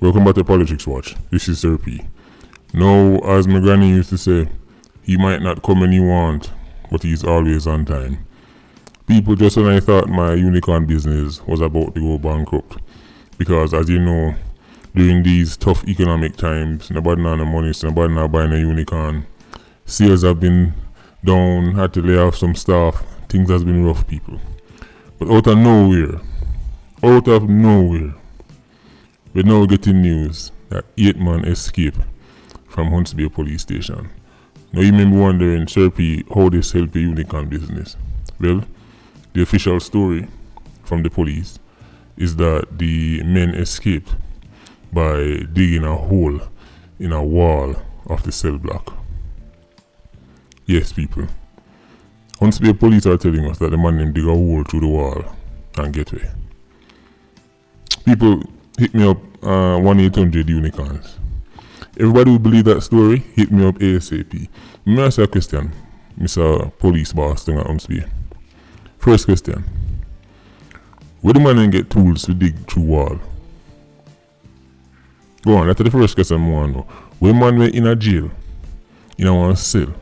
Welcome back to Politics Watch. This is Sir P. Now, as my granny used to say, he might not come when you want, but he's always on time. People, just when I thought my unicorn business was about to go bankrupt, because as you know, during these tough economic times, nobody has no money, so nobody not buying a unicorn. Sales have been down, had to lay off some staff, things has been rough, people. But out of nowhere, we're now getting news that 8 men escaped from Huntsville police station. Now you may be wondering, Sir P, how this help the unicorn business? Well, the official story from the police is that the men escaped by digging a hole in a wall of the cell block. Yes, people. Huntsville police are telling us that the man dig a hole through the wall and get away. People, hit me up 1-800-UNICORNS. Everybody who believe that story, hit me up ASAP. Let me ask you a question, Mr. Police Boss thing at Huntsville. First question. Where the man get tools to dig through wall? Go on, that's the first question I want to know. Where man went in a jail, in a one cell,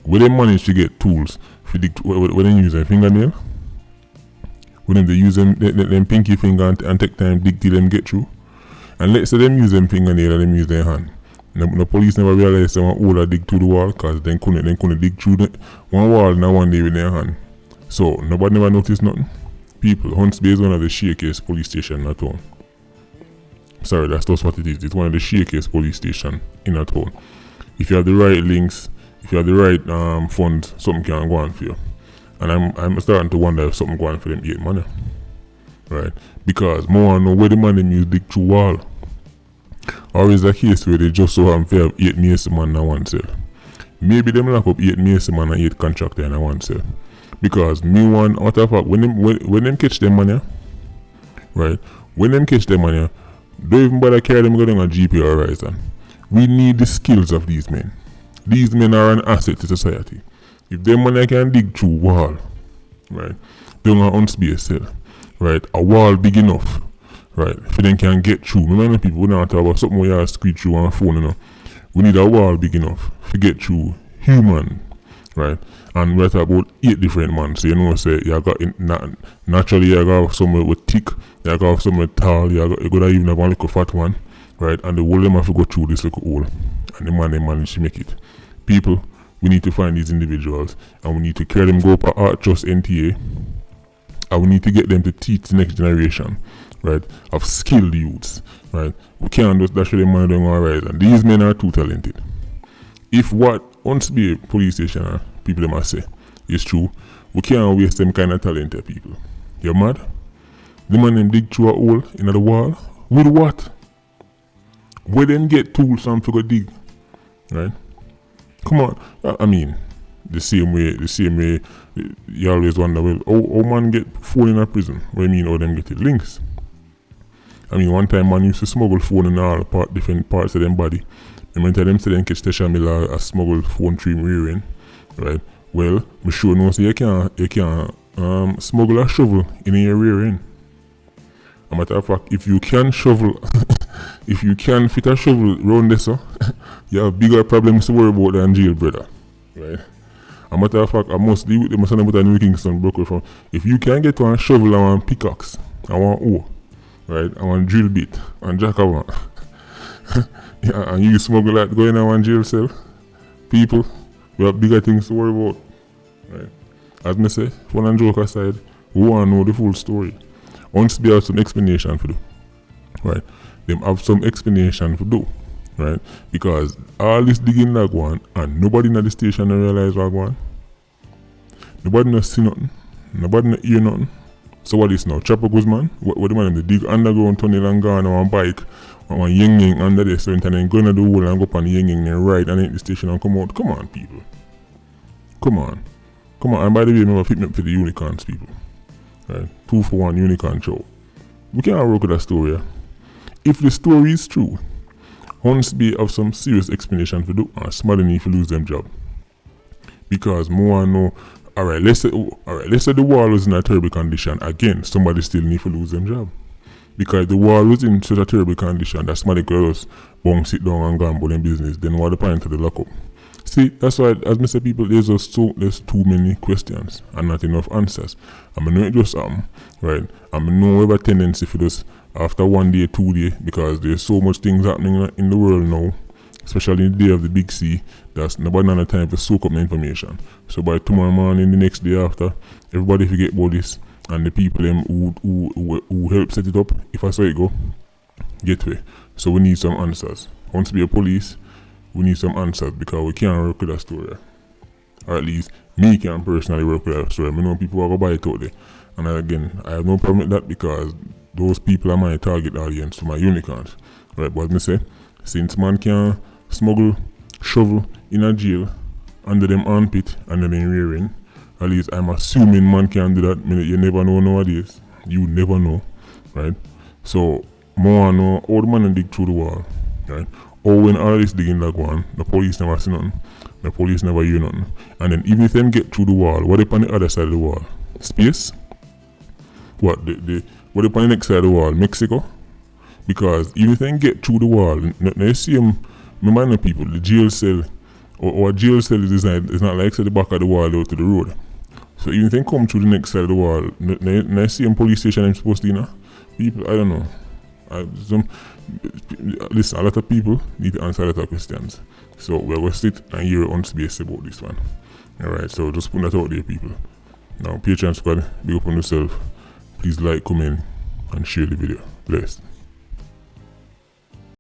where they manage to get tools for dig when they use their fingernail? When they use them pinky finger and take time dig till them get through? And let's say them use them fingernail and them use their hand. The police never realized they want older dig through the wall because they couldn't dig through one wall in one day with their hand. So nobody never noticed nothing. People, Huntsville is one of the shakiest police stations in a town. Sorry, that's just what it is. It's one of the shakiest police stations in a town. If you have the right links, if you have the right funds, something can go on for you. And I'm starting to wonder if something going for them 8 money. Right? Because more I know where the money use dig through wall. Or is a case where they just so happen to have 8 mason man in one cell. Maybe them lock up 8 mason man and 8 contractor in one cell. Because me one out of fact when them catch them money, right? When them catch them money, don't even bother carry them going on GP or Horizon. We need the skills of these men. These men are an asset to society. If them money can dig through wall, right? Don't on unspace cell, right? A wall big enough, right? If them can get through. Remember people, we don't talk about something where you squeeze through on a phone, you know. We need a wall big enough to get through human, right? And we're talking about 8 different men. So you know, say you got naturally you got someone with thick, you got someone tall, you got even have one little fat one, right? And the whole them have to go through this little hole, and the man they manage to make it. People, we need to find these individuals, and we need to carry them go up Art Trust NTA, and we need to get them to teach the next generation, right, of skilled youths, right? We can't just dash them money down our rise, and these men are too talented. If what Huntsville police station people them must say is true, we can't waste them kind of talented people. You're mad? The man them dig through a hole in the wall with what? Where them get tools from to go dig, right? Come on, I mean, the same way, you always wonder, well, how man get phone in a prison? What do you mean, how them get it? Links. I mean, one time man used to smuggle phone in all different parts of them body. And when them say them catch Tesha Miller a smuggled phone through rear end, right? Well, me sure know so you can smuggle a shovel in your rear end. As a matter of fact, if you can shovel, if you can fit a shovel round this, you have bigger problems to worry about than jail, brother. Right? As a matter of fact, I must deal with them with a New Kingston broker from. If you can get one shovel and one pickaxe, and one hoe, right, and one drill bit, and jack of one, yeah, and you smuggle that going in one jail cell, people, we have bigger things to worry about. Right? As me say, fun and joke aside, we want to know the full story. Once they have some explanation for do, right? Them have some explanation for do, right? Because all this digging that go on, and nobody in the station realize what go on. Nobody no see nothing. Nobody no hear nothing. So what is now? Chopper Guzman? What the man they dig underground tunnel and go on one bike, one ying under there, so and then go into the hole and go up on the ying and ride and hit the station and come out. Come on, people. Come on. And by the way, remember fit me up for the unicorns, people. Right? 2 for 1 unicorn show. We can't work with that story. Yeah? If the story is true, Huntsville have some serious explanation for do, and somebody need to lose them job. Because more know, let's say the wall was in a terrible condition. Again, somebody still need to lose them job. Because the wall was in such a terrible condition that somebody could just bounce it down and go and their business. Then what the point of the lockup? See, that's why, as Mr. People, there's too many questions and not enough answers. I know it just right? I know we have a tendency for this after 1 day, 2 day, because there's so much things happening in the world now, especially in the day of the big C, that's nobody has time to soak up the information. So by tomorrow morning, the next day after, everybody forget about this, and the people who help set it up, if I saw it go, get way. So we need some answers. Once we be a police, we need some answers because we can't work with that story. Or at least me can't personally work with that story. I know people are going to buy it out there. And again, I have no problem with that because those people are my target audience for my unicorns. Right, but me say, since man can smuggle shovel in a jail under them armpit and then in rearing, at least I'm assuming man can do that. You never know nowadays. You never know. Right? So, more know how the man dig through the wall. Right? Or when all this digging like one, the police never see nothing. The police never hear nothing. And then even if them get through the wall, what if on the other side of the wall? Space? What what if on the next side of the wall? Mexico? Because even if they get through the wall, now you see them, remind the people, the jail cell, or a jail cell is designed, it's not like at the back of the wall out to the road. So even if they come through the next side of the wall, now you see them police station I'm supposed to, people, I don't know. Listen, a lot of people need to answer a lot of questions. So we're going to sit and hear on space about this one. Alright, so just put that out there, people. Now, Patreon squad, big up on yourself. Please like, comment, and share the video. Blessed.